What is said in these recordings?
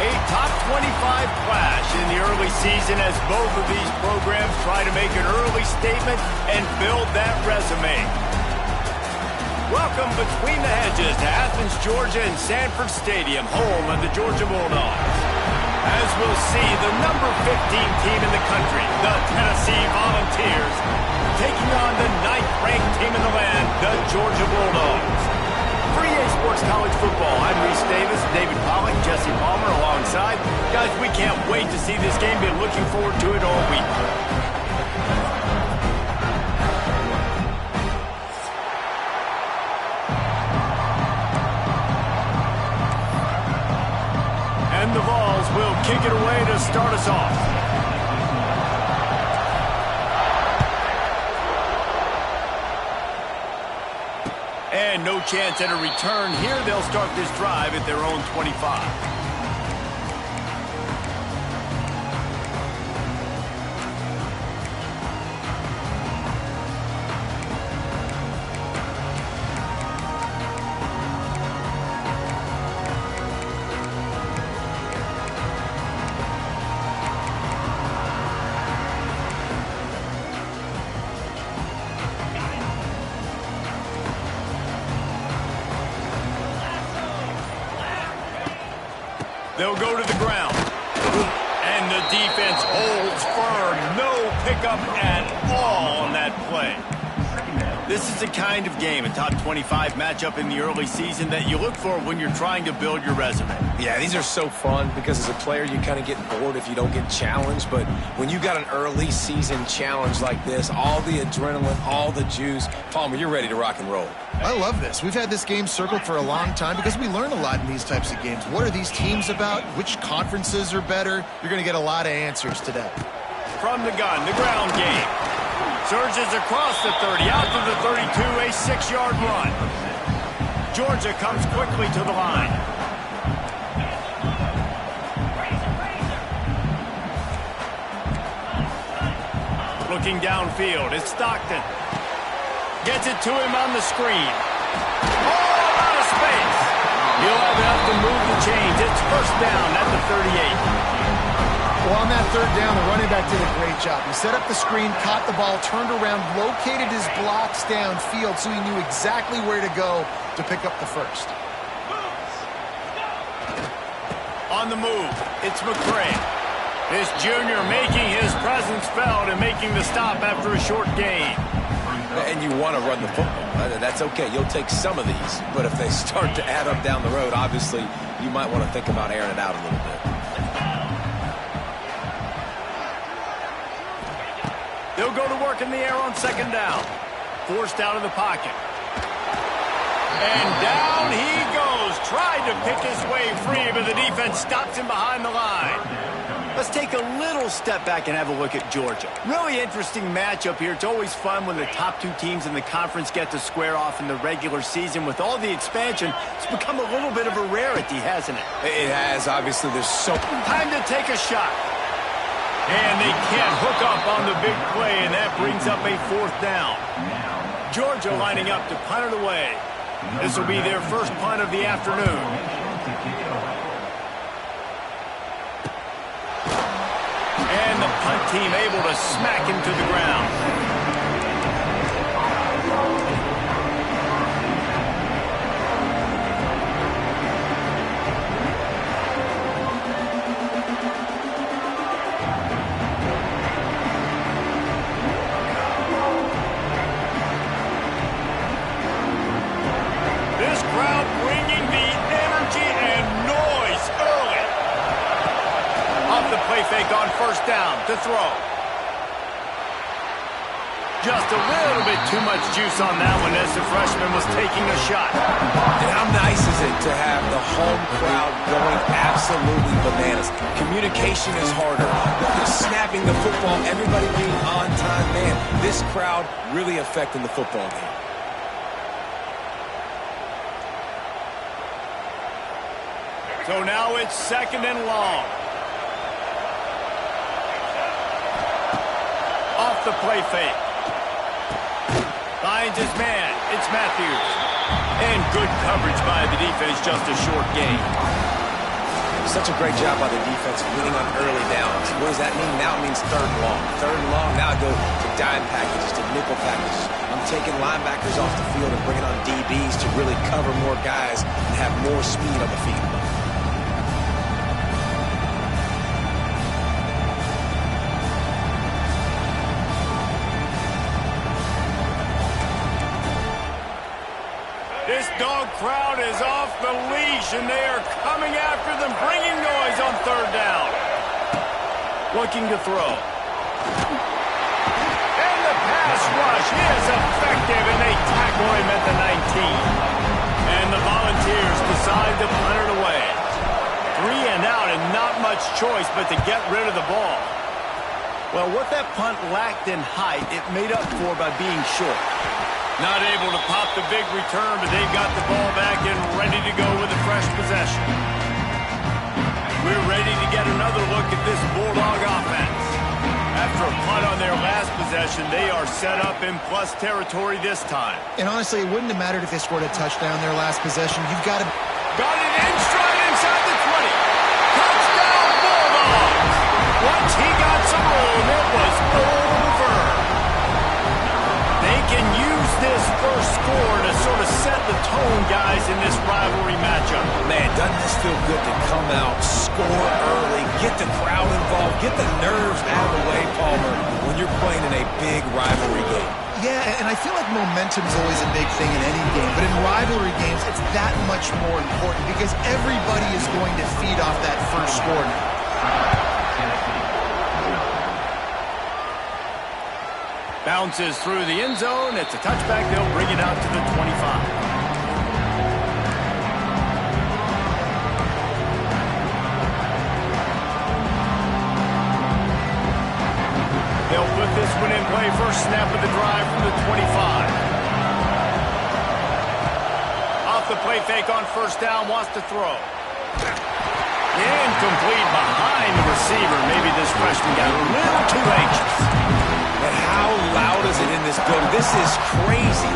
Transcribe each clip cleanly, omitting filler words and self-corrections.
A top 25 clash in the early season as both of these programs try to make an early statement and build that resume. Welcome between the hedges to Athens, Georgia and Sanford Stadium, home of the Georgia Bulldogs. As we'll see, the number 15 team in the country, the Tennessee Volunteers, taking on the 9th-ranked team in the land, the Georgia Bulldogs. For EA Sports College Football, I'm Reese Davis, David Pollack, Jesse Palmer alongside. Guys, we can't wait to see this game. Been looking forward to it all week. And the Vols will kick it away to start us off. And no chance at a return here. They'll start this drive at their own 25. They'll go to the ground. And the defense holds firm. No pickup at all on that play. This is the kind of game, a top 25 matchup in the early season, that you look for when you're trying to build your resume. Yeah, these are so fun because as a player, you kind of get bored if you don't get challenged. But when you got an early season challenge like this, all the adrenaline, all the juice, Palmer, you're ready to rock and roll. I love this. We've had this game circled for a long time because we learn a lot in these types of games. What are these teams about? Which conferences are better? You're going to get a lot of answers today. From the gun, the ground game. Surges across the 30, out to the 32, a 6-yard run. Georgia comes quickly to the line. Looking downfield, it's Stockton. Gets it to him on the screen. Oh, out of space. He'll have enough to move the chains. It's first down at the 38. Well, on that third down, the running back did a great job. He set up the screen, caught the ball, turned around, located his blocks downfield so he knew exactly where to go to pick up the first. On the move, it's McCray. This junior making his presence felt and making the stop after a short gain. And you want to run the football. That's okay. You'll take some of these. But if they start to add up down the road, obviously, you might want to think about airing it out a little bit. They'll go to work in the air on second down. Forced out of the pocket. And down he goes. Tried to pick his way free, but the defense stops him behind the line. Let's take a little step back and have a look at Georgia. Really interesting matchup here. It's always fun when the top two teams in the conference get to square off in the regular season. With all the expansion, it's become a little bit of a rarity, hasn't it? It has. Obviously, there's so... Time to take a shot. And they can't hook up on the big play, and that brings up a fourth down. Georgia lining up to punt it away. This will be their first punt of the afternoon. And the punt team able to smack him to the ground. This crowd bringing the energy and noise early. Off the play fake on first down to throw. Just a little bit too much juice on that one as the freshman was taking a shot. And how nice is it to have the home crowd going absolutely bananas? Communication is harder. Snapping the football, everybody being on time. Man, this crowd really affecting the football game. So now it's second and long. Off the play fake. Finds his man. It's Matthews. And good coverage by the defense, just a short gain. Such a great job by the defense winning on early downs. What does that mean? Now it means third and long. Third and long, now I go to dime packages, to nickel packages. I'm taking linebackers off the field and bringing on DBs to really cover more guys and have more speed on the field. This dog crowd is off the leash, and they are coming after them, bringing noise on third down. Looking to throw. And the pass rush is effective, and they tackle him at the 19. And the Volunteers decide to punt it away. 3 and out, and not much choice but to get rid of the ball. Well, what that punt lacked in height, it made up for by being short. Not able to pop the big return, but they've got the ball back and ready to go with a fresh possession. We're ready to get another look at this Bulldog offense. After a punt on their last possession, they are set up in plus territory this time. And honestly, it wouldn't have mattered if they scored a touchdown their last possession. You've got to... Got it in stride inside the 20. Touchdown Bulldogs! Once he got some room, it was over. They can use this first score to sort of set the tone, guys, in this rivalry matchup. Man, doesn't this feel good to come out, score early, get the crowd involved, get the nerves out of the way, Palmer, when you're playing in a big rivalry game. Yeah, and I feel like momentum is always a big thing in any game, but in rivalry games, it's that much more important because everybody is going to feed off that first score now. Bounces through the end zone. It's a touchback. They'll bring it out to the 25. They'll put this one in play. First snap of the drive from the 25. Off the play fake on first down. Wants to throw. Incomplete behind the receiver. Maybe this freshman got a little too anxious. And how loud is it in this building? This is crazy.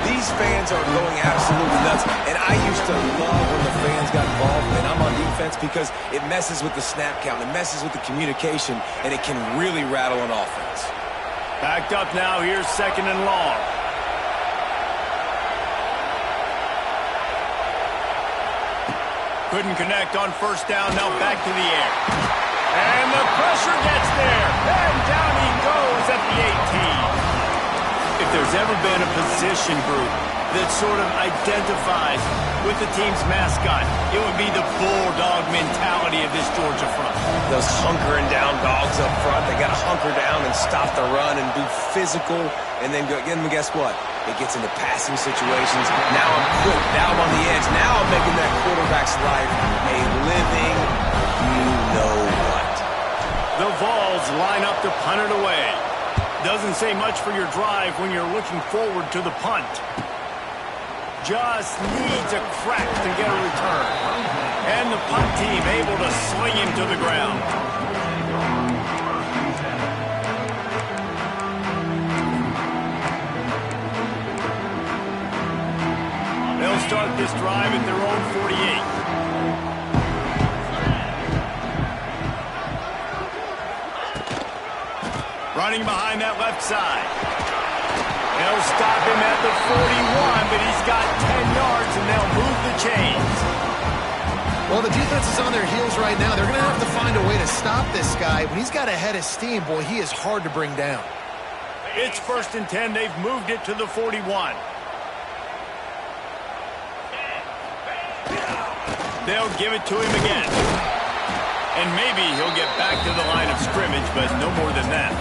These fans are going absolutely nuts. And I used to love when the fans got involved and I'm on defense because it messes with the snap count. It messes with the communication, and it can really rattle an offense. Backed up now. Here's second and long. Couldn't connect on first down. Now back to the air. And the pressure gets there. And down he goes at the 18. If there's ever been a position group that sort of identifies with the team's mascot, it would be the Bulldog mentality of this Georgia front. Those hunkering down dogs up front, they got to hunker down and stop the run and be physical. And then guess what? It gets into passing situations. Now I'm quick. Now I'm on the edge. Now I'm making that quarterback's life a living you-know-what. The Vols line up to punt it away. Doesn't say much for your drive when you're looking forward to the punt. Just needs a crack to get a return. And the punt team able to sling him to the ground. They'll start this drive at their own 48. Running behind that left side. They'll stop him at the 41, but he's got 10 yards, and they'll move the chains. Well, the defense is on their heels right now. They're going to have to find a way to stop this guy. When he's got a head of steam, boy, he is hard to bring down. It's first and 10. They've moved it to the 41. They'll give it to him again. And maybe he'll get back to the line of scrimmage, but no more than that.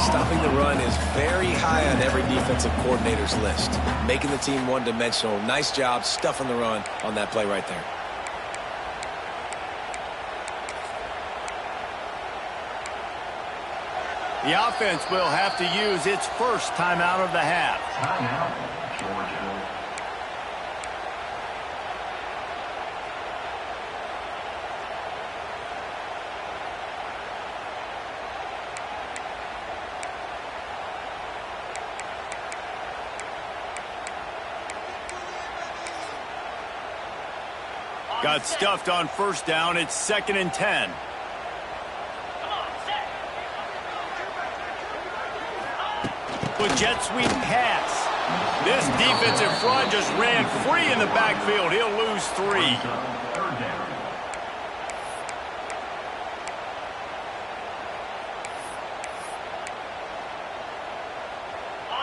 Stopping the run is very high on every defensive coordinator's list. Making the team one-dimensional. Nice job stuffing the run on that play right there. The offense will have to use its first timeout of the half. Timeout, Georgia. Got stuffed on first down. It's 2nd and 10. The jet sweep pass. This defensive front just ran free in the backfield. He'll lose 3.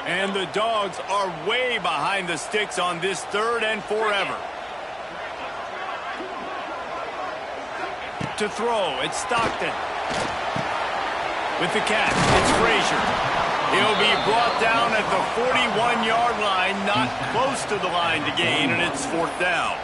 And the Dogs are way behind the sticks on this 3rd and forever. To throw, it's Stockton. With the catch, it's Frazier. He'll be brought down at the 41-yard line, not close to the line to gain, and it's 4th down.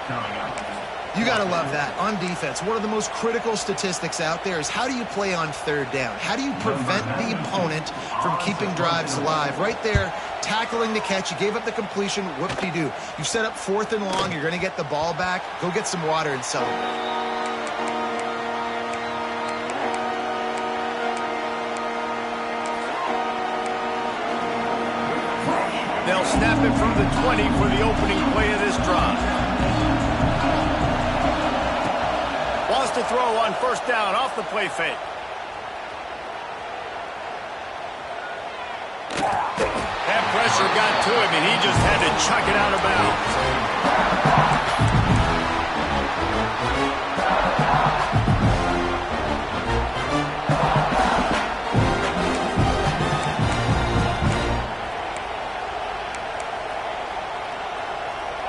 You got to love that. On defense, one of the most critical statistics out there is how do you play on 3rd down? How do you prevent the opponent from keeping drives alive? Right there, tackling the catch. You gave up the completion. Whoop-de-doo. You set up 4th and long. You're going to get the ball back. Go get some water and celebrate. They'll snap it from the 20 for the opening play of this drive. Wants to throw on first down off the play fake. That pressure got to him, and he just had to chuck it out of bounds.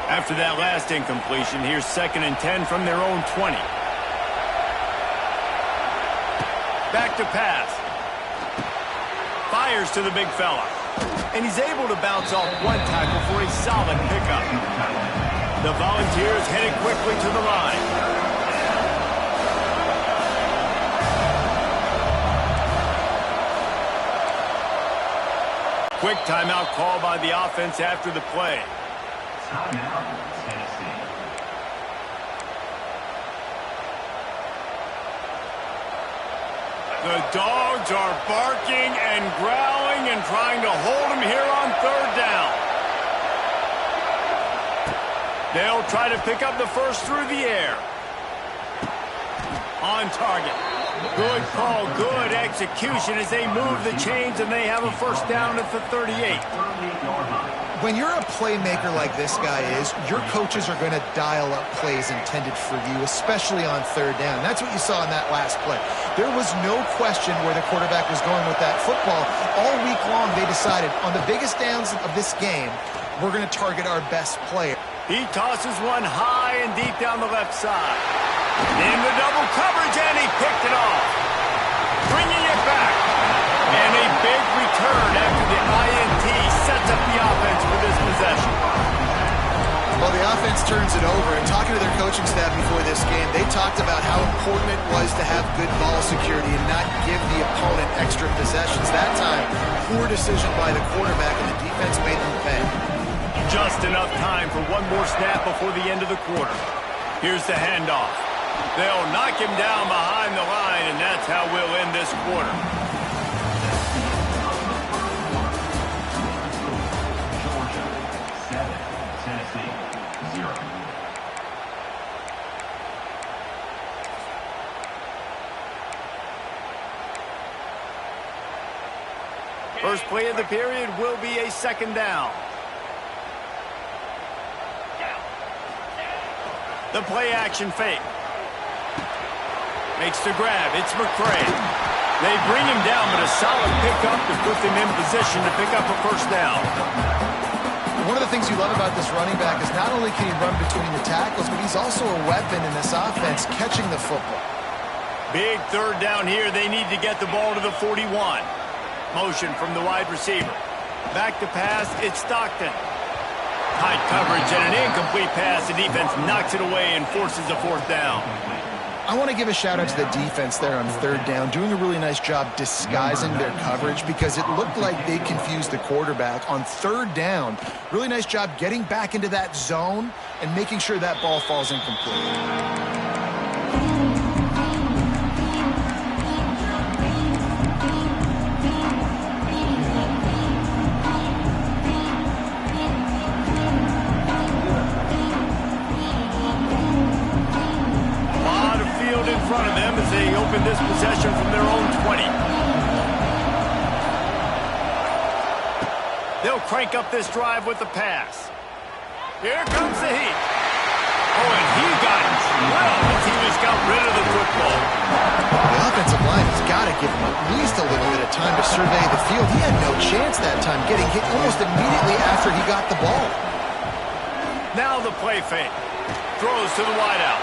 After that last incompletion, here's 2nd and 10 from their own 20. Back to pass. Fires to the big fella. And he's able to bounce off one tackle for a solid pickup. The Volunteers headed quickly to the line. Quick timeout call by the offense after the play. Timeout, Tennessee. The Dogs are barking and growling and trying to hold him here on 3rd down. They'll try to pick up the first through the air. On target. Good call, good execution as they move the chains, and they have a first down at the 38. When you're a playmaker like this guy is, your coaches are going to dial up plays intended for you, especially on 3rd down. That's what you saw in that last play. There was no question where the quarterback was going with that football. All week long, they decided on the biggest downs of this game, we're going to target our best player. He tosses one high and deep down the left side. In the double coverage, and he picked it off. Bringing it back. And a big return after the INT sets up the offense for this possession. Well, the offense turns it over, and talking to their coaching staff before this game, they talked about how important it was to have good ball security and not give the opponent extra possessions. That time, poor decision by the quarterback, and the defense made them pay. Just enough time for one more snap before the end of the quarter. Here's the handoff. They'll knock him down behind the line, and that's how we'll end this quarter. Georgia 7, Tennessee 0. First play of the period will be a 2nd down. The play action fake. Makes the grab. It's McCray. They bring him down, but a solid pickup to put them in position to pick up a first down. One of the things you love about this running back is not only can he run between the tackles, but he's also a weapon in this offense catching the football. Big 3rd down here. They need to get the ball to the 41. Motion from the wide receiver. Back to pass. It's Stockton. Tight coverage and an incomplete pass. The defense knocks it away and forces a 4th down. I want to give a shout out to the defense there on 3rd down, doing a really nice job disguising their coverage because it looked like they confused the quarterback on 3rd down. Really nice job getting back into that zone and making sure that ball falls incomplete. front of them as they open this possession from their own 20. They'll crank up this drive with the pass. Here comes the heat. Oh, and he got drilled as he just got rid of the football. The offensive line has got to give him at least a little bit of time to survey the field. He had no chance that time, getting hit almost immediately after he got the ball. Now the play fake. Throws to the wideout.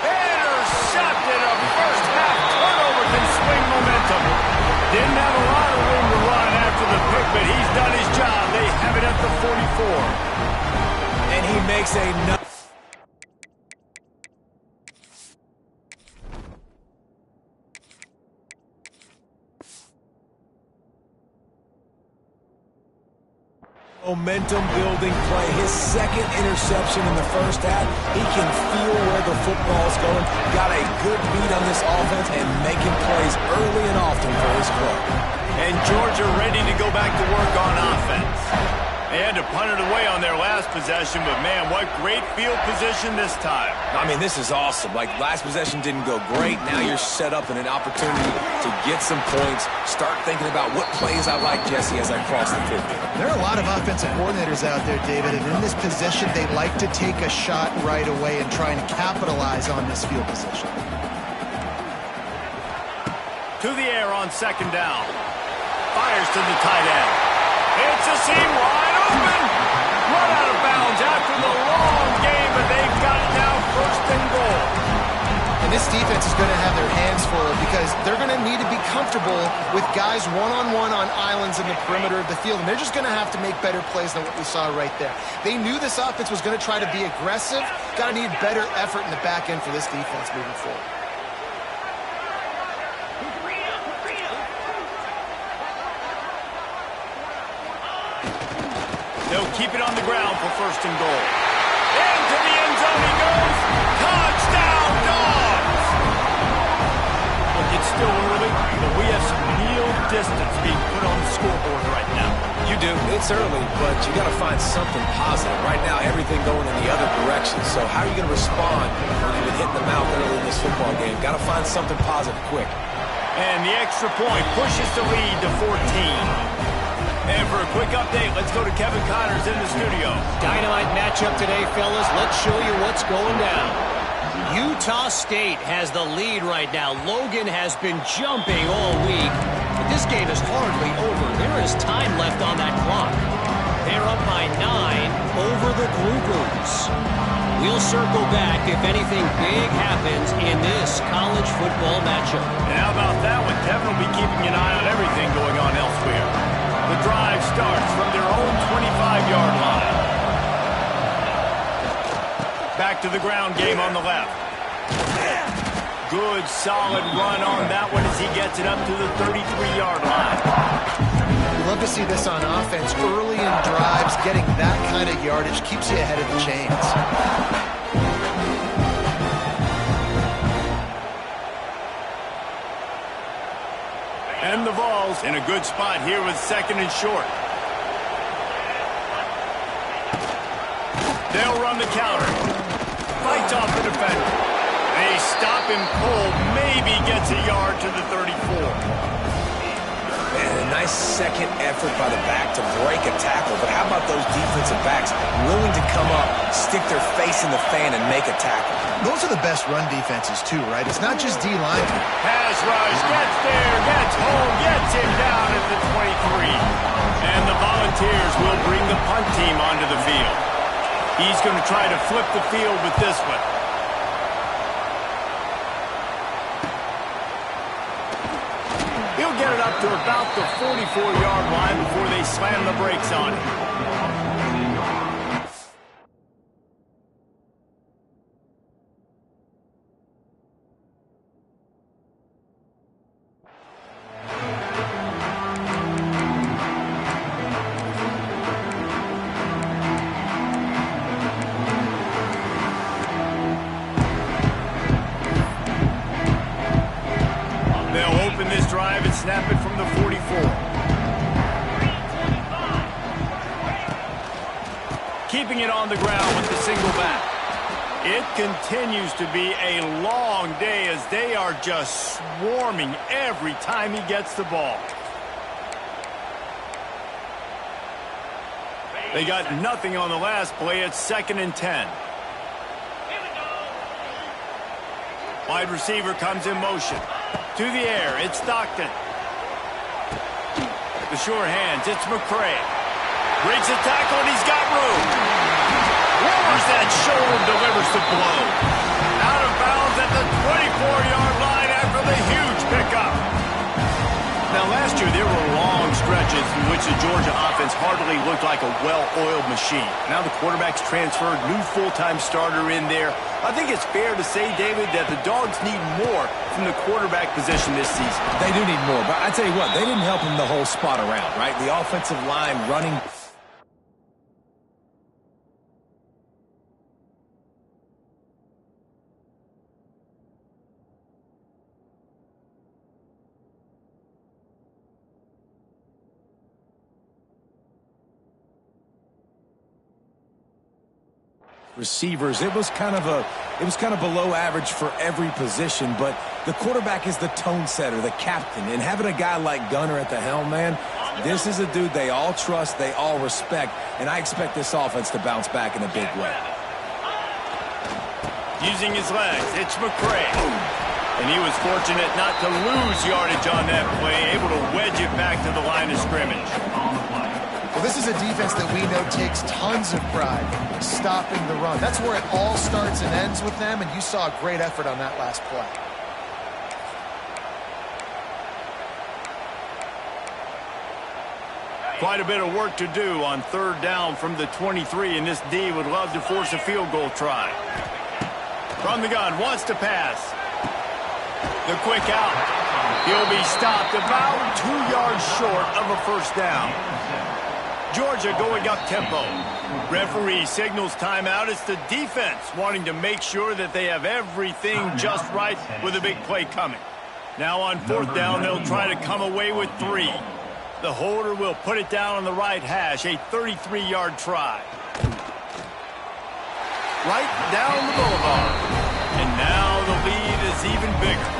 Intercepted. A first half turnover can swing momentum. Didn't have a lot of room to run after the pick, but he's done his job. They have it at the 44. And he makes a momentum-building play. His second interception in the first half. He can feel where the football's going. Got a good beat on this offense and making plays early and often for his club. And Georgia ready to go back to work on offense. They had to punt it away on their last possession, but man, what great field position this time. I mean, this is awesome. Like, last possession didn't go great. Now you're set up in an opportunity to get some points. Start thinking about what plays I like, Jesse, as I cross the 50. There are a lot of offensive coordinators out there, David, and in this position, they like to take a shot right away and try and capitalize on this field position. To the air on second down. Fires to the tight end. It's a seam wide open. Run out of bounds after the long game, but they've got it now first and goal. And this defense is going to have their hands full because they're going to need to be comfortable with guys one-on-one on islands in the perimeter of the field, and they're just going to have to make better plays than what we saw right there. They knew this offense was going to try to be aggressive. Got to need better effort in the back end for this defense moving forward. They'll keep it on the ground for first and goal. Into the end zone he goes. Touchdown, Dogs! Look, it's still early, but we have some real distance being put on the scoreboard right now. You do. It's early, but you got to find something positive. Right now, everything going in the other direction. So how are you going to respond when you've been hitting the mouth early in this football game? Got to find something positive quick. And the extra point pushes the lead to 14. And for a quick update, let's go to Kevin Connors in the studio. Dynamite matchup today, fellas. Let's show you what's going down. Utah State has the lead right now. Logan has been jumping all week, but this game is hardly over. There is time left on that clock. They're up by 9 over the Cougars. We'll circle back if anything big happens in this college football matchup. And how about that one? Kevin will be keeping an eye on everything going on elsewhere. The drive starts from their own 25-yard line. Back to the ground game on the left. Good, solid run on that one as he gets it up to the 33-yard line. We love to see this on offense. Early in drives, getting that kind of yardage keeps you ahead of the chains. And the Vols in a good spot here with second and short. They'll run the counter. Fights off the defender. They stop him cold. Maybe gets a yard to the 34. And a nice second effort by the back to break a tackle. But how about those defensive backs willing to come up, stick their face in the fan, and make a tackle? Those are the best run defenses, too, right? It's not just D-line. Pass rush, gets there, gets home, gets him down at the 23. And the Volunteers will bring the punt team onto the field. He's going to try to flip the field with this one. He'll get it up to about the 44-yard line before they slam the brakes on him. Snap it from the 44. Keeping it on the ground with the single back. It continues to be a long day as they are just swarming every time he gets the ball. They got nothing on the last play. It's 2nd and 10. Wide receiver comes in motion. To the air, it's Stockton. The sure hands, it's McCray. Breaks the tackle, and he's got room. Lowers that shoulder, delivers the blow. Out of bounds at the 24-yard line after the huge pickup. Now, last year, there were long stretches in which the Georgia offense hardly looked like a well-oiled machine. Now the quarterback's transferred, new full-time starter in there. I think it's fair to say, David, that the Dogs need more from the quarterback position this season. They do need more, but I tell you what, they didn't help him the whole spot around, right? The offensive line running. Receivers, it was kind of below average for every position, but the quarterback is the tone setter, the captain, and having a guy like Gunner at the helm, man, this is a dude they all trust, they all respect, and I expect this offense to bounce back in a big way. Using his legs, it's McCray. And he was fortunate not to lose yardage on that play, able to wedge it back to the line of scrimmage. Well, this is a defense that we know takes tons of pride stopping the run. That's where it all starts and ends with them, and you saw a great effort on that last play. Quite a bit of work to do on 3rd down from the 23, and this D would love to force a field goal try. From the gun, wants to pass. The quick out. He'll be stopped about 2 yards short of a 1st down. Georgia going up tempo. Referee signals timeout. It's the defense wanting to make sure that they have everything just right with a big play coming. Now on 4th down, they'll try to come away with 3. The holder will put it down on the right hash, a 33-yard try. Right down the boulevard. And now the lead is even bigger.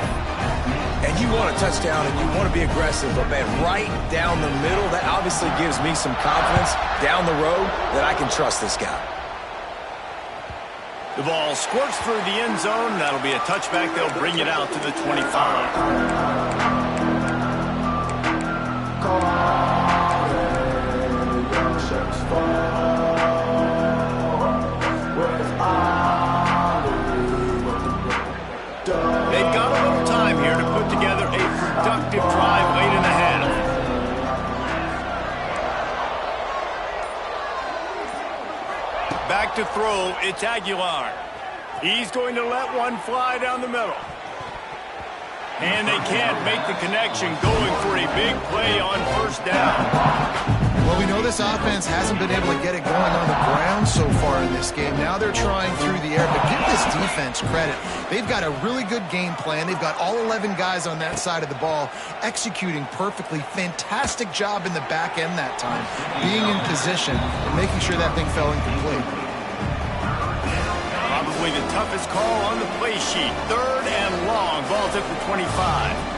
And you want a touchdown and you want to be aggressive, but man, right down the middle, that obviously gives me some confidence down the road that I can trust this guy. The ball squirts through the end zone. That'll be a touchback. They'll bring it out to the 25. They've got a little time here to put together a productive drive late in the half. Back to throw, it's Aguilar. He's going to let one fly down the middle. And they can't make the connection, going for a big play on 1st down. Well, we know this offense hasn't been able to get it going on the ground so far in this game. Now they're trying through the air, but give this defense credit. They've got a really good game plan. They've got all 11 guys on that side of the ball executing perfectly. Fantastic job in the back end that time, being in position and making sure that thing fell incomplete. Probably the toughest call on the play sheet. 3rd and long. Ball's at the 25.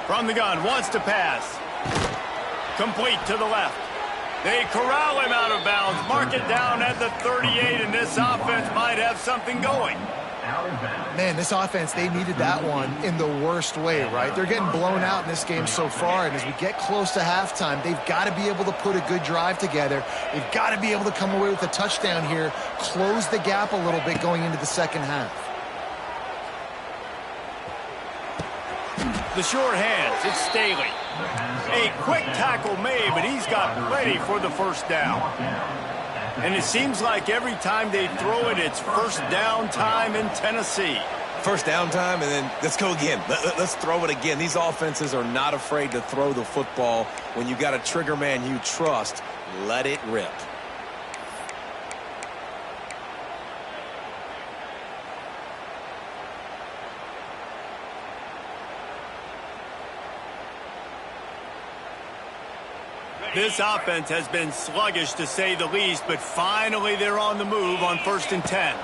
From the gun, wants to pass. Complete to the left. They corral him out of bounds. Mark it down at the 38, and this offense might have something going. Man, this offense, they needed that one in the worst way, right? They're getting blown out in this game so far, and as we get close to halftime, they've got to be able to put a good drive together. They've got to be able to come away with a touchdown here, close the gap a little bit going into the 2nd half. The sure hands, it's Staley. A quick tackle made, but he's got plenty for the 1st down. And it seems like every time they throw it, it's 1st down time in Tennessee. 1st down time, and then let's go again. Let's throw it again. These offenses are not afraid to throw the football. When you got a trigger man you trust, let it rip. This offense has been sluggish to say the least, but finally they're on the move on 1st and 10.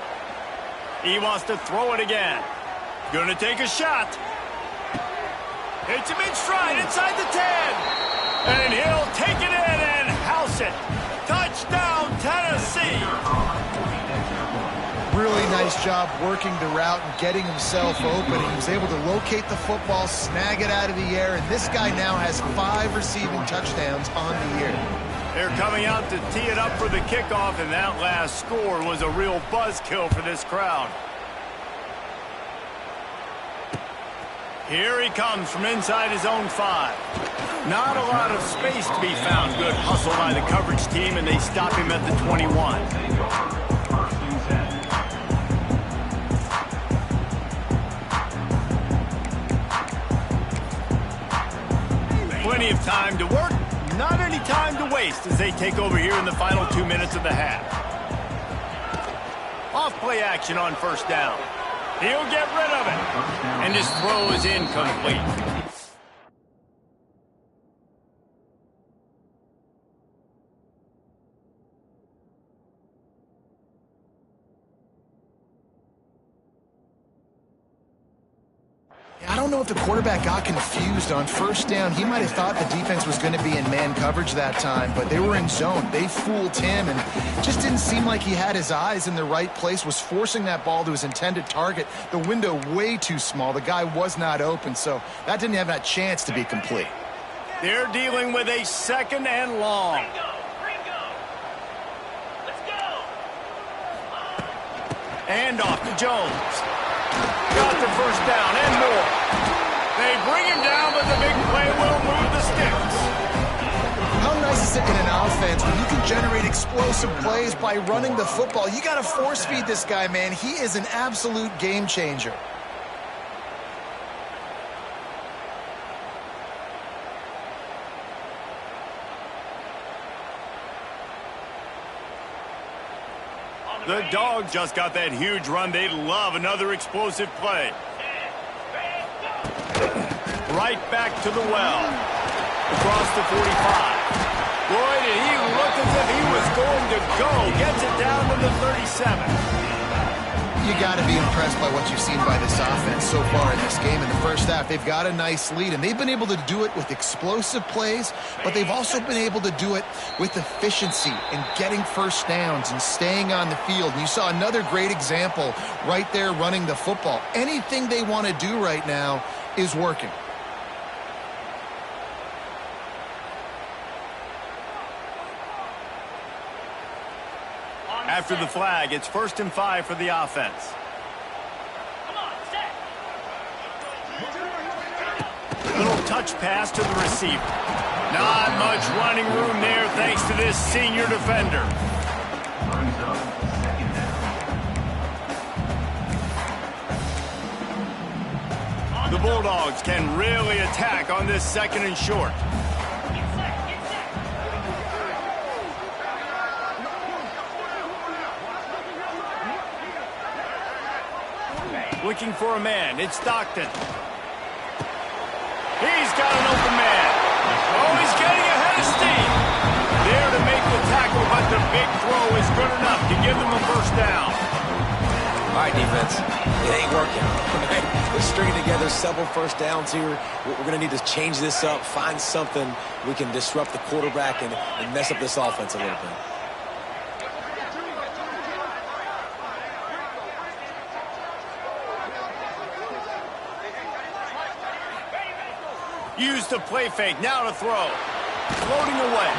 He wants to throw it again. Gonna take a shot. Hits him in stride inside the 10. And he'll take it in and house it. Touchdown, Tennessee. Really nice job working the route and getting himself open. He was able to locate the football, snag it out of the air, and this guy now has 5 receiving touchdowns on the year. They're coming out to tee it up for the kickoff, and that last score was a real buzzkill for this crowd. Here he comes from inside his own 5. Not a lot of space to be found. Good hustle by the coverage team, and they stop him at the 21. Plenty of time to work, not any time to waste as they take over here in the final 2 minutes of the half. Off play action on 1st down. He'll get rid of it. And his throw is incomplete. I don't know if the quarterback got confused on 1st down. He might have thought the defense was going to be in man coverage that time, but they were in zone. They fooled him and just didn't seem like he had his eyes in the right place, was forcing that ball to his intended target. The window way too small. The guy was not open, so that didn't have that chance to be complete. They're dealing with a 2nd and long. And off to Jones. Got the 1st down and more. They bring him down, but the big play will move the sticks. How nice is it in an offense when you can generate explosive plays by running the football? You got to force feed this guy, man. He is an absolute game changer. The Dogs just got that huge run. They love another explosive play. Right back to the well. Across the 45. Boy, did he look as if he was going to go. Gets it down to the 37. You got to be impressed by what you've seen by this offense so far in this game. In the first half, they've got a nice lead, and they've been able to do it with explosive plays, but they've also been able to do it with efficiency and getting 1st downs and staying on the field. And you saw another great example right there running the football. Anything they want to do right now is working. After the flag, it's 1st and 5 for the offense. Little touch pass to the receiver. Not much running room there thanks to this senior defender. The Bulldogs can really attack on this 2nd and short. Looking for a man. It's Stockton. He's got an open man. Oh, he's getting ahead of steam. There to make the tackle, but the big throw is good enough to give them a 1st down. All right, defense. It ain't working. We're stringing together several 1st downs here. We're going to need to change this up, find something we can disrupt the quarterback and mess up this offense a little bit. Use the play fake, now to throw. Floating away.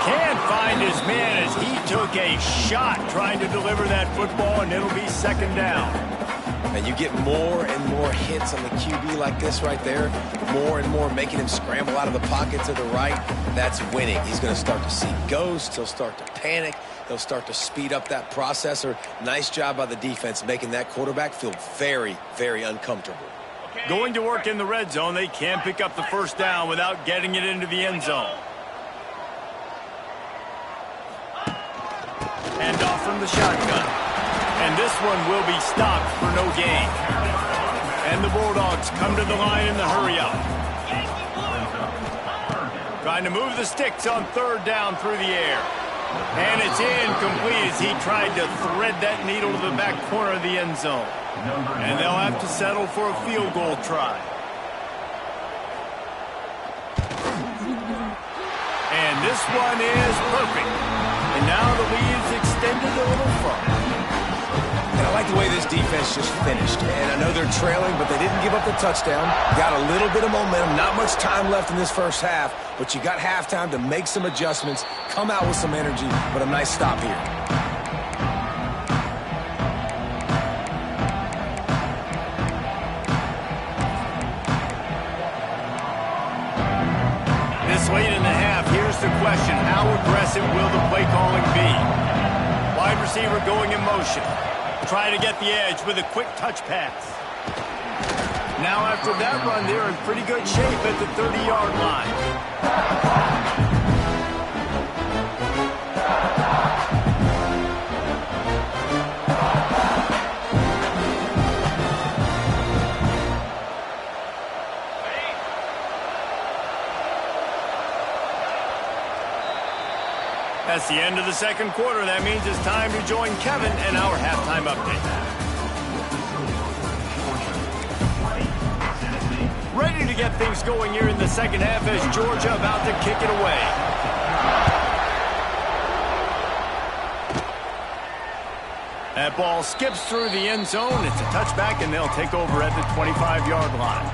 Can't find his man as he took a shot trying to deliver that football, and it'll be 2nd down. And you get more and more hits on the QB like this right there, more and more making him scramble out of the pocket to the right. That's winning. He's going to start to see ghosts. He'll start to panic. He'll start to speed up that processor. Nice job by the defense making that quarterback feel very, very uncomfortable. Going to work in the red zone, they can't pick up the 1st down without getting it into the end zone. And off from the shotgun. And this one will be stopped for no gain. And the Bulldogs come to the line in the hurry-up. Trying to move the sticks on third down through the air. And it's incomplete as he tried to thread that needle to the back corner of the end zone. And they'll have to settle for a field goal try. And this one is perfect. And now the lead's extended a little further. And I like the way this defense just finished. And I know they're trailing, but they didn't give up the touchdown. Got a little bit of momentum. Not much time left in this first half, but you got halftime to make some adjustments, come out with some energy, but a nice stop here. This late in the half, here's the question. How aggressive will the play calling be? Wide receiver going in motion. Try to get the edge with a quick touch pass. Now after that run, they're in pretty good shape at the 30-yard line. That's the end of the second quarter. That means it's time to join Kevin and our halftime update. Ready to get things going here in the second half as Georgia about to kick it away. That ball skips through the end zone. It's a touchback, and they'll take over at the 25-yard line.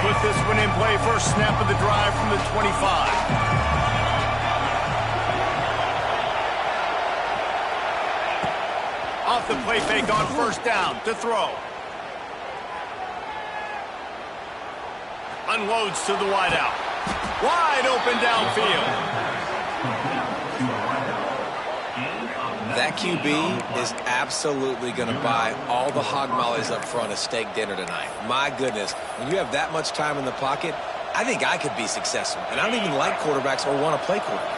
Put this one in play. First snap of the drive from the 25. Off the play fake on first down to throw. Unloads to the wideout. Wide open downfield. That QB is absolutely going to buy all the hog mollies up front of steak dinner tonight. My goodness, when you have that much time in the pocket, I think I could be successful. And I don't even like quarterbacks or want to play quarterback.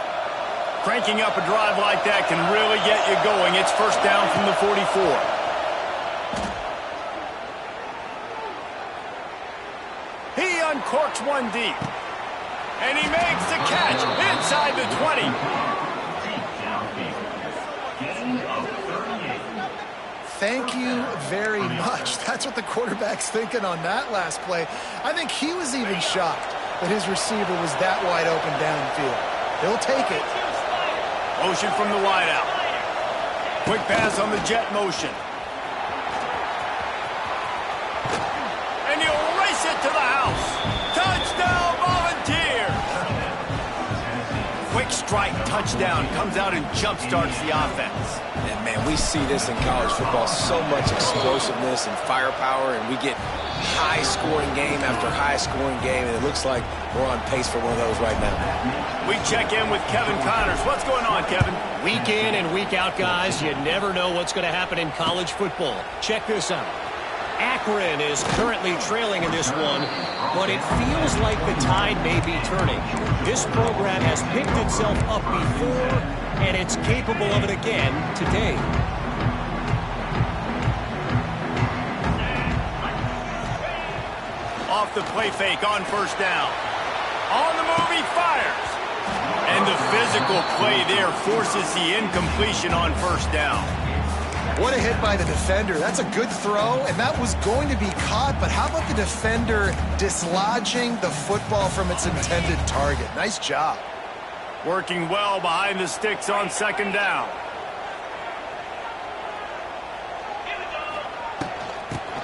Cranking up a drive like that can really get you going. It's first down from the 44. He uncorks one deep. And he makes the catch inside the 20. Thank you very much. That's what the quarterback's thinking on that last play. I think he was even shocked that his receiver was that wide open downfield. He'll take it. Motion from the wideout. Quick pass on the jet motion. And he'll race it to the house. Touchdown, Volunteer! Quick strike touchdown. Comes out and jump-starts the offense. And, man, we see this in college football, so much explosiveness and firepower, and we get high-scoring game after high-scoring game, and it looks like we're on pace for one of those right now. We check in with Kevin Connors. What's going on, Kevin? Week in and week out, guys, you never know what's going to happen in college football. Check this out. Akron is currently trailing in this one, but it feels like the tide may be turning. This program has picked itself up before, and it's capable of it again today. Off the play fake on first down. On the move, he fires. And the physical play there forces the incompletion on first down. What a hit by the defender. That's a good throw, and that was going to be caught, but how about the defender dislodging the football from its intended target? Nice job. Working well behind the sticks on second down.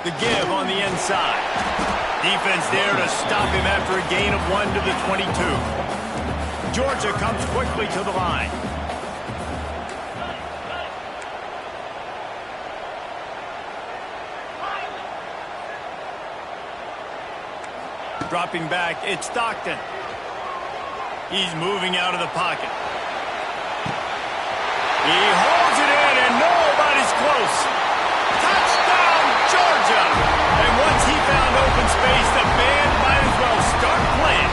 The give on the inside. Defense there to stop him after a gain of 1 to the 22. Georgia comes quickly to the line. Dropping back, it's Stockton. He's moving out of the pocket. He holds it in, and nobody's close. Touchdown, Georgia! And once he found open space, the band might as well start playing.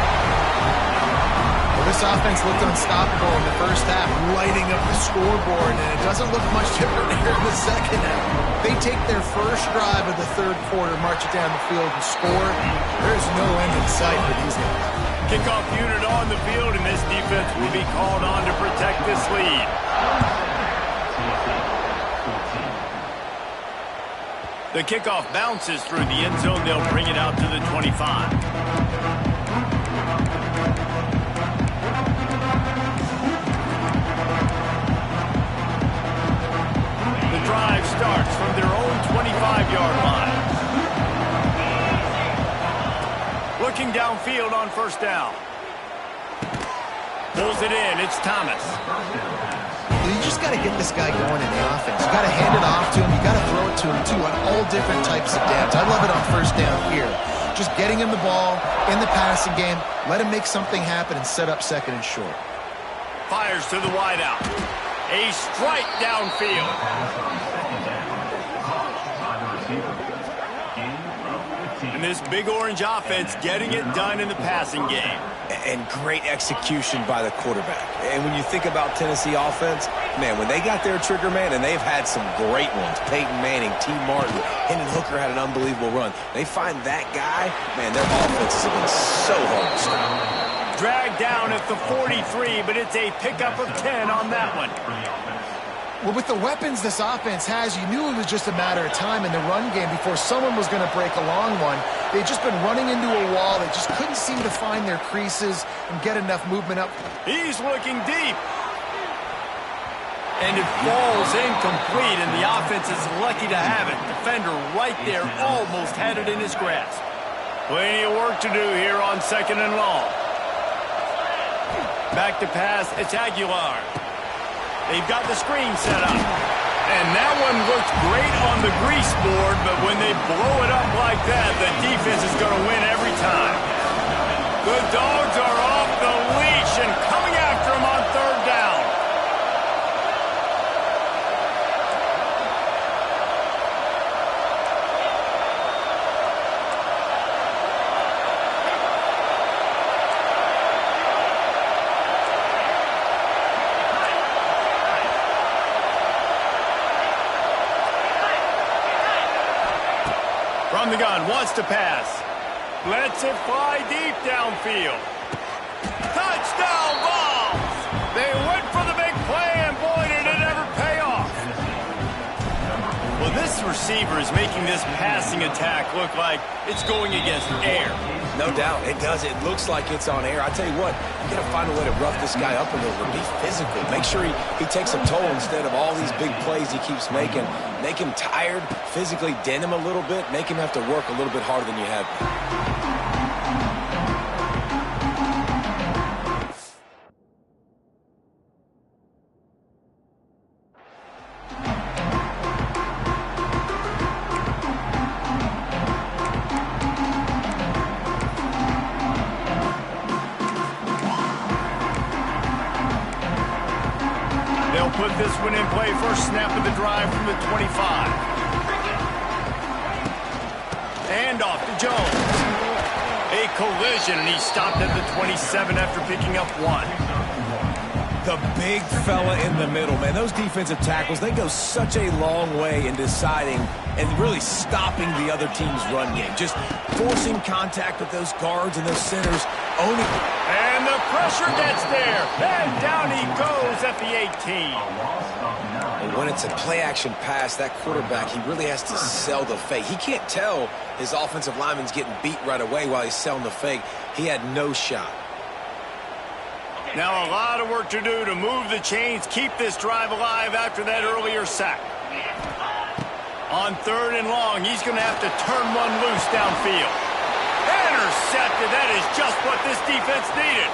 Well, this this offense looked unstoppable in the first half, lighting up the scoreboard, and it doesn't look much different here in the second half. They take their first drive of the third quarter, march it down the field, and score. There's no end in sight for these guys. Kickoff unit on the field, and this defense will be called on to protect this lead. The kickoff bounces through the end zone. They'll bring it out to the 25. The drive starts from their own 25-yard line. Looking downfield on first down. Pulls it in. It's Thomas. You just got to get this guy going in the offense. You got to hand it off to him. You got to throw it to him, too, on all different types of downs. I love it on first down here. Just getting him the ball in the passing game. Let him make something happen and set up second and short. Fires to the wideout. A strike downfield. And this Big Orange offense getting it done in the passing game. And great execution by the quarterback. And when you think about Tennessee offense, man, when they got their trigger man, and they've had some great ones, Peyton Manning, T. Martin, Hendon Hooker had an unbelievable run. They find that guy, man, their offenses have been so hard to stop. Dragged down at the 43, but it's a pickup of 10 on that one. Well, with the weapons this offense has, you knew it was just a matter of time in the run game before someone was going to break a long one. They'd just been running into a wall. They just couldn't seem to find their creases and get enough movement up. He's looking deep. And it falls incomplete, and the offense is lucky to have it. Defender right there almost had it in his grasp. Plenty of work to do here on second and long. Back to pass, it's Aguilar. They've got the screen set up. And that one looks great on the grease board, but when they blow it up like that, the defense is going to win every time. The Dogs are off the leash and coming after him on third down. From the gun, wants to pass. Lets it fly deep downfield. Touchdown Vols! They went for the big play, and boy, did it ever pay off. Well, this receiver is making this passing attack look like it's going against air. No doubt, it does. It looks like it's on air. I tell you what, you got to find a way to rough this guy up a little bit. Be physical. Make sure he takes a toll instead of all these big plays he keeps making. Make him tired, physically dent him a little bit, make him have to work a little bit harder than you have been. They'll put this one in play. First snap of the drive from the 25. And off to Jones. A collision, and he stopped at the 27 after picking up one. The big fella in the middle, man. Those defensive tackles, they go such a long way in deciding and really stopping the other team's run game. Just forcing contact with those guards and those centers. Owning. And the pressure gets there. And down he goes at the 18. And when it's a play-action pass, that quarterback, he really has to sell the fake. He can't tell his offensive lineman's getting beat right away while he's selling the fake. He had no shot. Now a lot of work to do to move the chains, keep this drive alive after that earlier sack. On third and long, he's going to have to turn one loose downfield. Intercepted. That is just what this defense needed.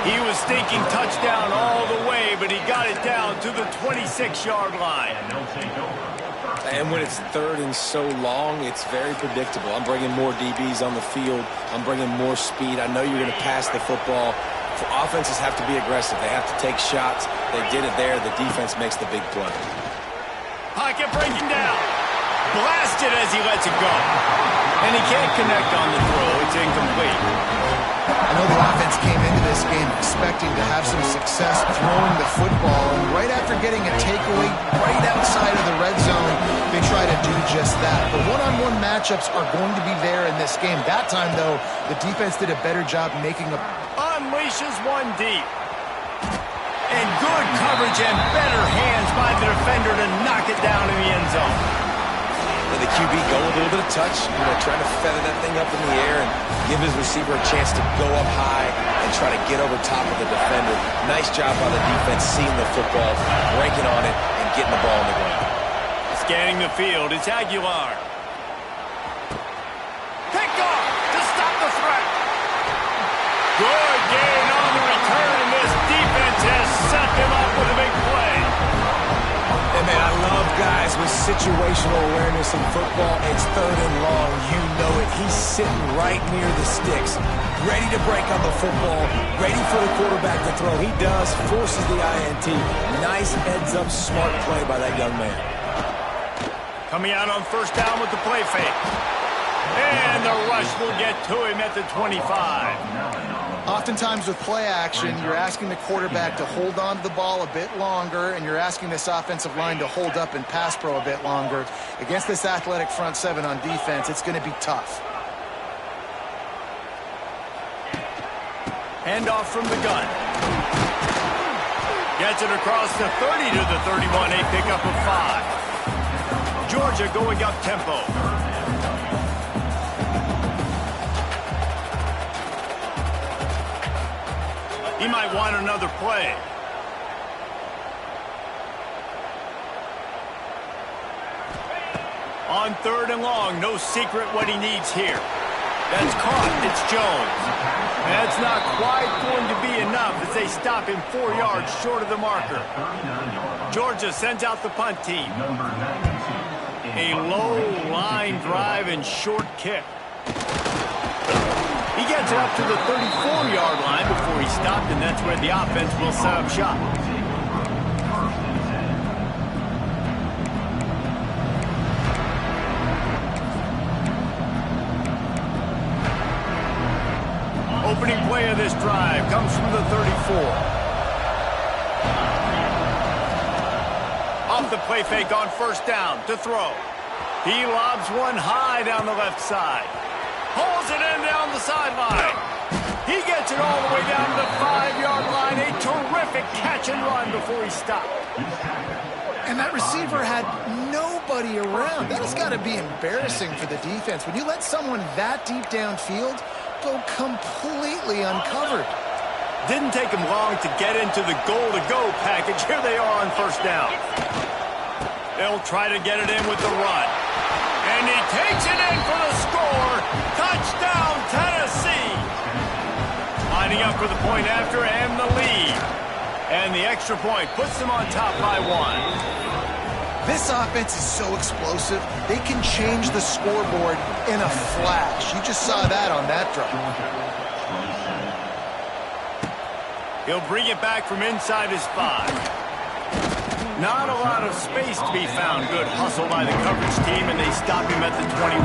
He was thinking touchdown all the way, but he got it down to the 26-yard line. And when it's third and so long, it's very predictable. I'm bringing more DBs on the field. I'm bringing more speed. I know you're going to pass the football. Offenses have to be aggressive. They have to take shots. They did it there. The defense makes the big play. Pocket breaking down. Blasted as he lets it go. And he can't connect on the throw. It's incomplete. I know the offense came into this game expecting to have some success throwing the football, and right after getting a takeaway right outside of the red zone, they try to do just that. The one-on-one matchups are going to be there in this game. That time, though, the defense did a better job making a... Unleashes one deep. And good coverage and better hands by the defender to knock it down in the end zone. And the QB go a little bit of touch, trying to feather that thing up in the air and give his receiver a chance to go up high and try to get over top of the defender. Nice job by the defense seeing the football, breaking on it, and getting the ball on the ground. Scanning the field, it's Aguilar. Pick off to stop the threat. Good gain on the return, and this defense has set them up with a big play. And man, I love guys with situational awareness in football. It's third and long. You know it. He's sitting right near the sticks, ready to break on the football, ready for the quarterback to throw. He does, forces the INT. Nice heads-up, smart play by that young man. Coming out on first down with the play fake. And the rush will get to him at the 25. Oftentimes with play action, you're asking the quarterback to hold on to the ball a bit longer, and you're asking this offensive line to hold up in pass pro a bit longer. Against this athletic front seven on defense, it's going to be tough. Handoff from the gun. Gets it across the 30 to the 31, a pickup of 5. Georgia going up tempo. He might want another play. On third and long, no secret what he needs here. That's caught. It's Jones. That's not quite going to be enough as they stop him 4 yards short of the marker. Georgia sends out the punt team. A low line drive and short kick. He gets it up to the 34-yard line before he stopped, and that's where the offense will set up shop. Opening play of this drive comes from the 34. Off the play fake on first down to throw. He lobs one high down the left side. Pulls it in down the sideline. He gets it all the way down to the 5-yard line. A terrific catch and run before he stopped. And that receiver had nobody around. That has got to be embarrassing for the defense. When you let someone that deep downfield go completely uncovered. Didn't take him long to get into the goal-to-go package. Here they are on first down. They'll try to get it in with the run. And he takes it in for the score. Touchdown, Tennessee. Lining up for the point after and the lead. And the extra point puts them on top by 1. This offense is so explosive, they can change the scoreboard in a flash. You just saw that on that drive. He'll bring it back from inside his 5. Not a lot of space to be found. Good hustle by the coverage team, and they stop him at the 21.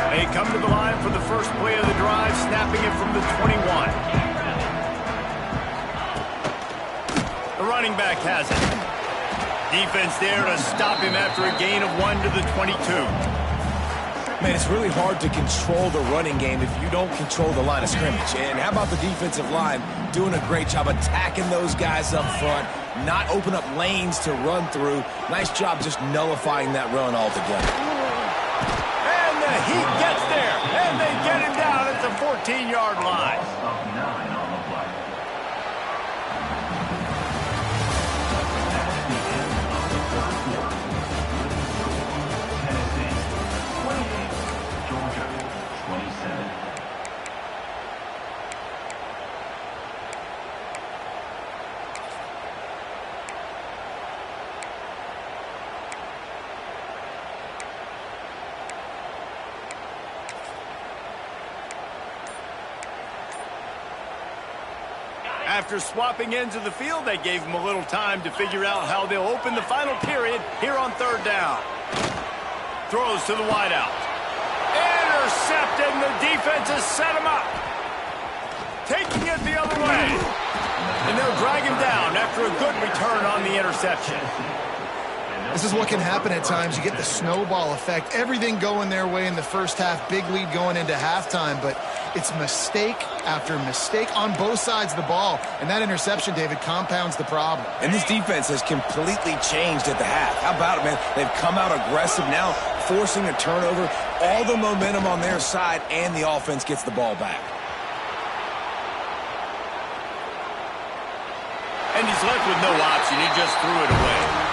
They come to the line for the first play of the drive, snapping it from the 21. The running back has it. Defense there to stop him after a gain of 1 to the 22. Man, it's really hard to control the running game if you don't control the line of scrimmage. And how about the defensive line doing a great job attacking those guys up front, not open up lanes to run through. Nice job just nullifying that run altogether. And the heat gets there, and they get him down at the 14-yard line. After swapping ends of the field, they gave him a little time to figure out how they'll open the final period here on third down. Throws to the wideout. Intercepted, and the defense has set him up. Taking it the other way. And they'll drag him down after a good return on the interception. This is what can happen at times. You get the snowball effect. Everything going their way in the first half. Big lead going into halftime, but it's mistake after mistake on both sides of the ball. And that interception, David, compounds the problem. And this defense has completely changed at the half. How about it, man? They've come out aggressive now, forcing a turnover. All the momentum on their side, and the offense gets the ball back. And he's left with no option. He just threw it away.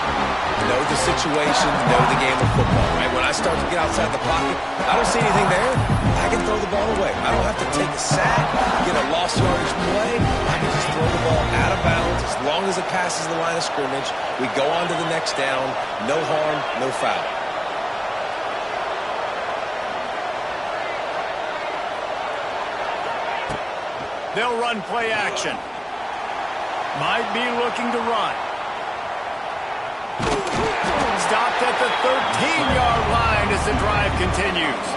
Know the situation, know the game of football, right? When I start to get outside the pocket, I don't see anything there, I can throw the ball away. I don't have to take a sack, get a lost yardage play. I can just throw the ball out of bounds. As long as it passes the line of scrimmage, we go on to the next down. No harm, no foul. They'll run play action. Might be looking to run. Stopped at the 13-yard line as the drive continues.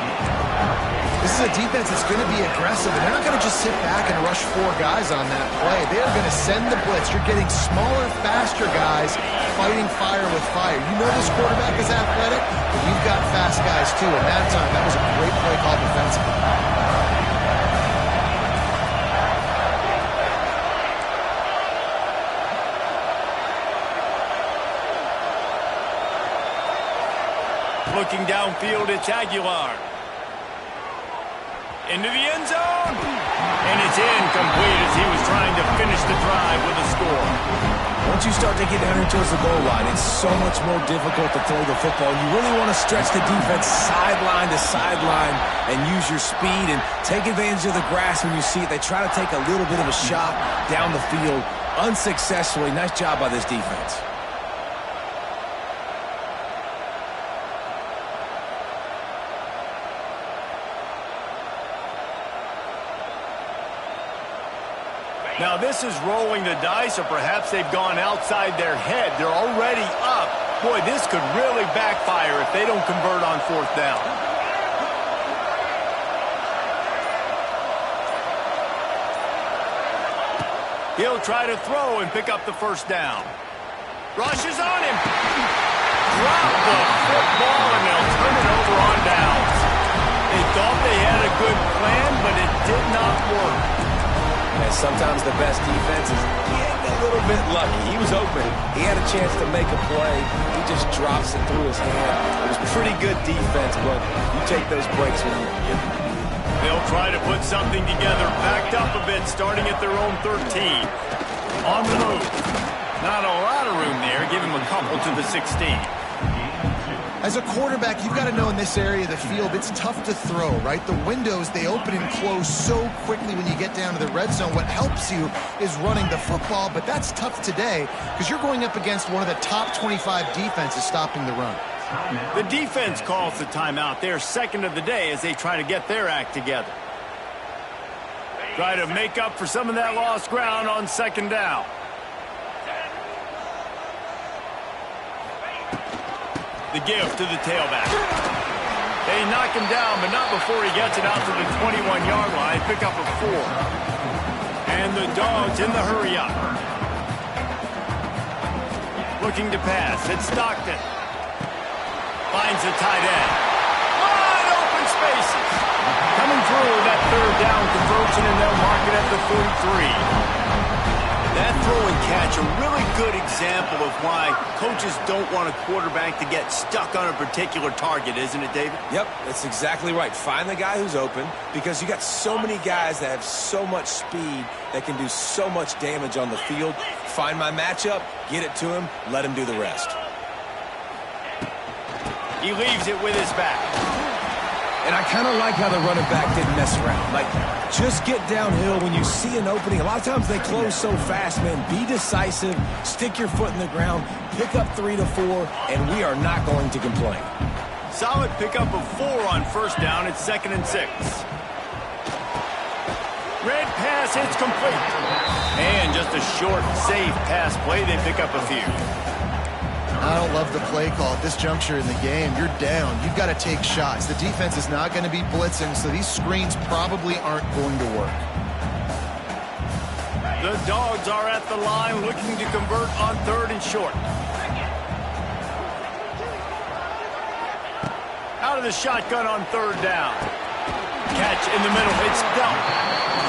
This is a defense that's going to be aggressive, and they're not going to just sit back and rush 4 guys on that play. They are going to send the blitz. You're getting smaller, faster guys fighting fire with fire. You know this quarterback is athletic, but you've got fast guys too. At that time, that was a great play call defensively. Looking downfield, it's Aguilar. Into the end zone. And it's incomplete as he was trying to finish the drive with a score. Once you start to get down here towards the goal line, it's so much more difficult to throw the football. You really want to stretch the defense sideline to sideline and use your speed and take advantage of the grass when you see it. They try to take a little bit of a shot down the field unsuccessfully. Nice job by this defense. Now this is rolling the dice, or perhaps they've gone outside their head. They're already up. Boy, this could really backfire if they don't convert on fourth down. He'll try to throw and pick up the first down. Rush is on him. Drop the football, and they'll turn it over on downs. They thought they had a good plan, but it did not work. And sometimes the best defense is getting a little bit lucky. He was open. He had a chance to make a play. He just drops it through his hand. It was pretty good defense, but you take those breaks when you get them. They'll try to put something together, backed up a bit, starting at their own 13. On the move. Not a lot of room there. Give him a couple to the 16. As a quarterback, you've got to know in this area of the field, it's tough to throw, right? The windows, they open and close so quickly when you get down to the red zone. What helps you is running the football, but that's tough today because you're going up against one of the top 25 defenses stopping the run. The defense calls the timeout. They're second of the day as they try to get their act together. Try to make up for some of that lost ground on second down. The give to the tailback. They knock him down, but not before he gets it out to the 21-yard line. Pick up a 4. And the Dogs in the hurry-up. Looking to pass. It's Stockton. Finds the tight end. Wide open spaces. Coming through that third down conversion, and they'll mark it at the 43. That throw and catch, a really good example of why coaches don't want a quarterback to get stuck on a particular target, isn't it, David? Yep, that's exactly right. Find the guy who's open because you got so many guys that have so much speed that can do so much damage on the field. Find my matchup, get it to him, let him do the rest. He leaves it with his back. And I kind of like how the running back didn't mess around. Like, just get downhill when you see an opening. A lot of times they close so fast, man. Be decisive, stick your foot in the ground, pick up 3 to 4, and we are not going to complain. Solid pickup of 4 on first down. It's 2nd and 6. Red pass, it's complete. And just a short, safe pass play. They pick up a few. I don't love the play call at this juncture in the game. You're down. You've got to take shots. The defense is not going to be blitzing, so these screens probably aren't going to work. The Dogs are at the line looking to convert on 3rd and short. Out of the shotgun on 3rd down. Catch in the middle. It's dealt.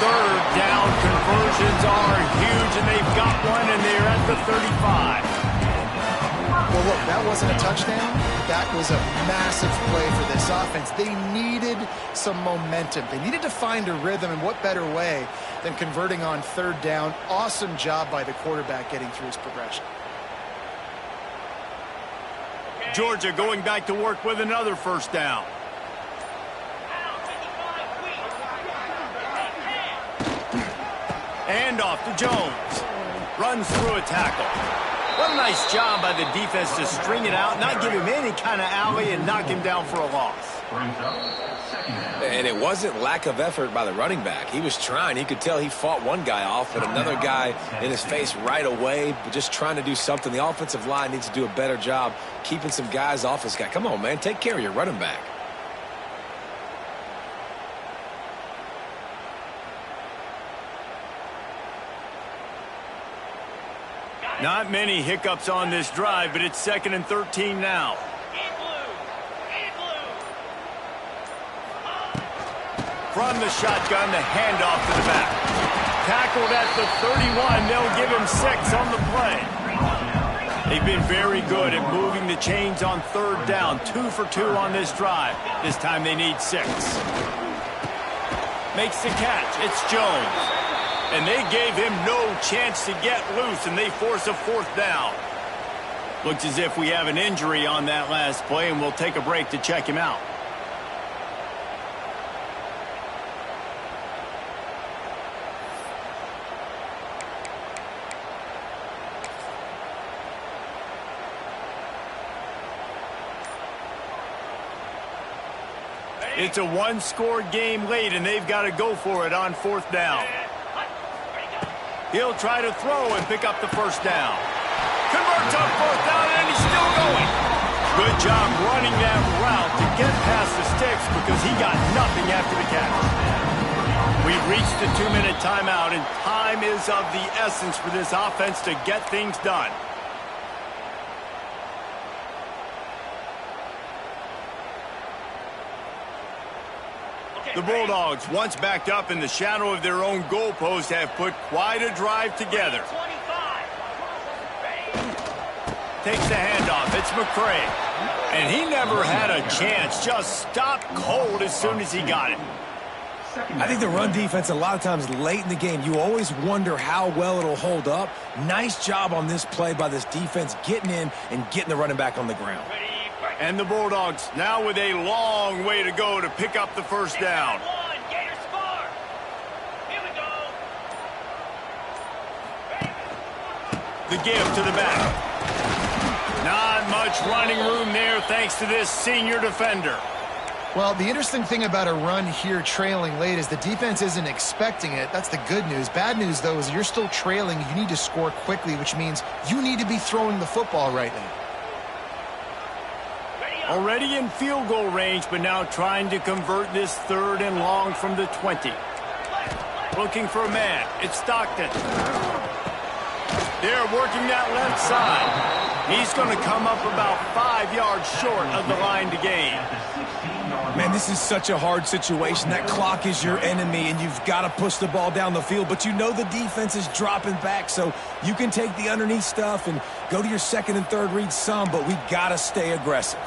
3rd down conversions are huge, and they've got one, and they're at the 35. Well, look, that wasn't a touchdown. That was a massive play for this offense. They needed some momentum. They needed to find a rhythm, and what better way than converting on 3rd down. Awesome job by the quarterback getting through his progression. Georgia going back to work with another 1st down. Handoff to Jones. Runs through a tackle. What a nice job by the defense to string it out, not give him any kind of alley, and knock him down for a loss. And it wasn't lack of effort by the running back. He was trying. He could tell he fought one guy off, but another guy in his face right away, but just trying to do something. The offensive line needs to do a better job keeping some guys off this guy. Come on, man. Take care of your running back. Not many hiccups on this drive, but it's 2nd and 13 now. From the shotgun, the handoff to the back. Tackled at the 31. They'll give him 6 on the play. They've been very good at moving the chains on 3rd down. 2 for 2 on this drive. This time they need 6. Makes the catch. It's Jones. And they gave him no chance to get loose, and they force a 4th down. Looks as if we have an injury on that last play, and we'll take a break to check him out. It's a 1-score game late, and they've got to go for it on 4th down. He'll try to throw and pick up the 1st down. Converts on 4th down, and he's still going. Good job running that route to get past the sticks because he got nothing after the catch. We've reached the 2-minute timeout, and time is of the essence for this offense to get things done. The Bulldogs, once backed up in the shadow of their own goalpost, have put quite a drive together. Takes the handoff. It's McCray. And he never had a chance. Just stopped cold as soon as he got it. I think the run defense, a lot of times late in the game, you always wonder how well it'll hold up. Nice job on this play by this defense, getting in and getting the running back on the ground. And the Bulldogs now with a long way to go to pick up the 1st down. The give to the back. Not much running room there thanks to this senior defender. Well, the interesting thing about a run here trailing late is the defense isn't expecting it. That's the good news. Bad news, though, is you're still trailing. You need to score quickly, which means you need to be throwing the football right now. Already in field goal range, but now trying to convert this 3rd and long from the 20. Looking for a man. It's Stockton. They're working that left side. He's going to come up about 5 yards short of the line to gain. Man, this is such a hard situation. That clock is your enemy, and you've got to push the ball down the field. But you know the defense is dropping back, so you can take the underneath stuff and go to your 2nd and 3rd read some, but we got to stay aggressive.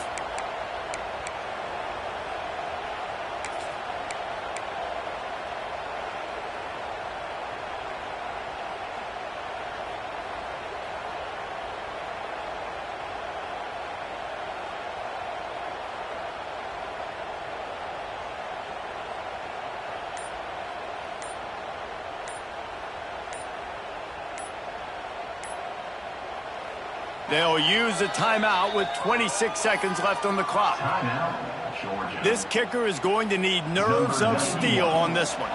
They'll use a timeout with 26 seconds left on the clock. Timeout, Georgia. This kicker is going to need nerves of steel on this one.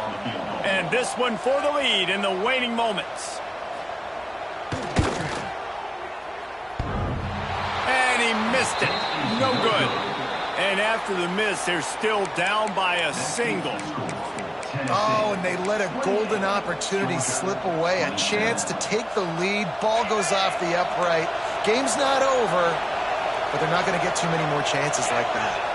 And this one for the lead in the waning moments. And he missed it. No good. And after the miss, they're still down by a single. Oh, and they let a golden opportunity slip away. A chance to take the lead. Ball goes off the upright. Game's not over, but they're not going to get too many more chances like that.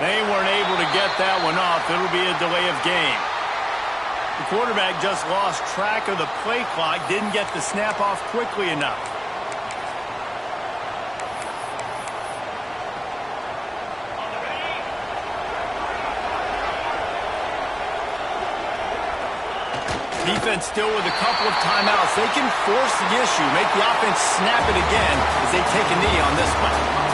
They weren't able to get that one off. It'll be a delay of game. The quarterback just lost track of the play clock, didn't get the snap off quickly enough. Defense still with a couple of timeouts. They can force the issue, make the offense snap it again as they take a knee on this one.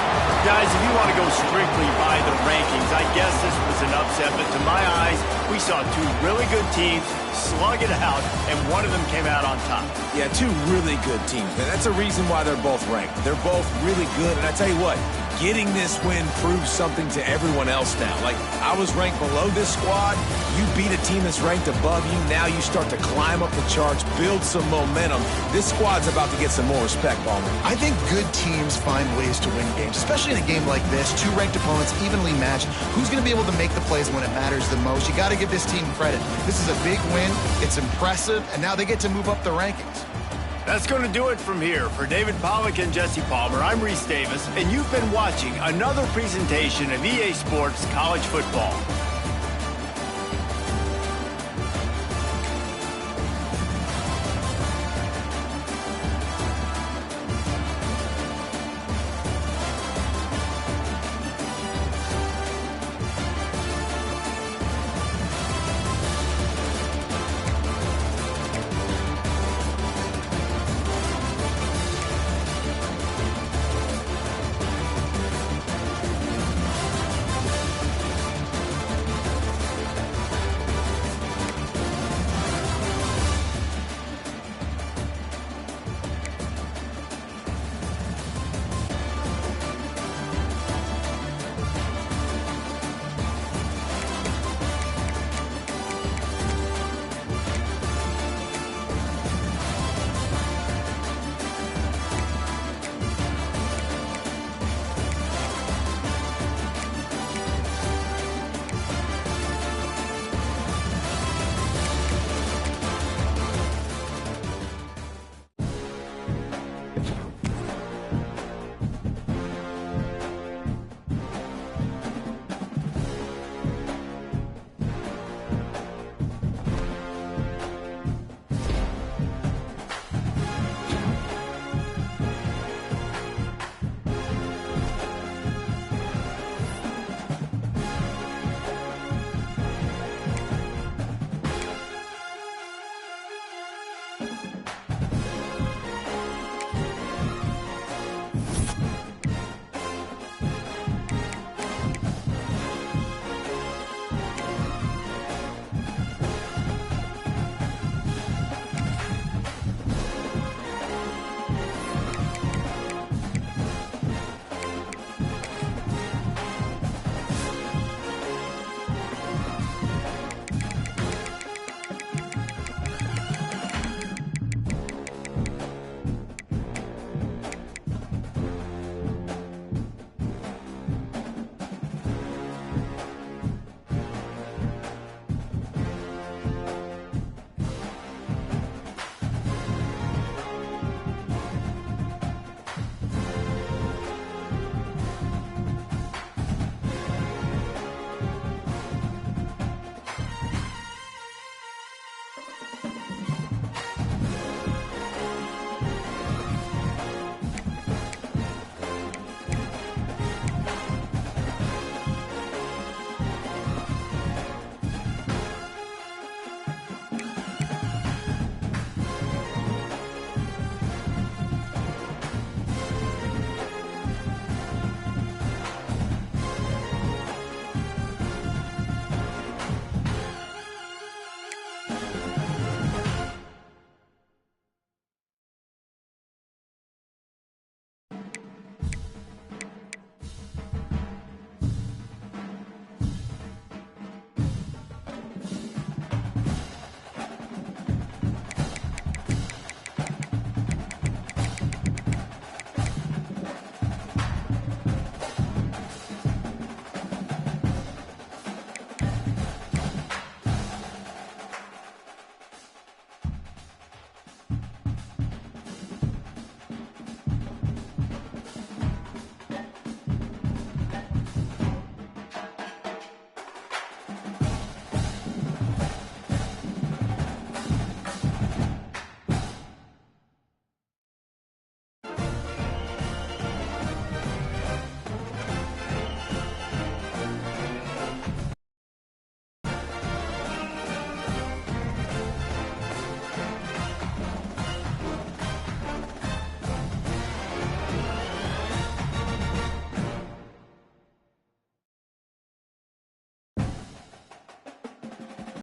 Guys, if you want to go strictly by the rankings, I guess this was an upset, but to my eyes, we saw two really good teams slug it out, and one of them came out on top. Yeah, two really good teams. And that's a reason why they're both ranked. They're both really good. And I tell you what, getting this win proves something to everyone else now. Like, I was ranked below this squad. You beat a team that's ranked above you. Now you start to climb up the charts, build some momentum. This squad's about to get some more respect, Palmer. I think good teams find ways to win games, especially in a game like this. Two ranked opponents evenly matched. Who's going to be able to make the plays when it matters the most? You got to give this team credit. This is a big win. It's impressive, and now they get to move up the rankings. That's going to do it from here. For David Pollack and Jesse Palmer, I'm Reese Davis, and you've been watching another presentation of EA Sports College Football.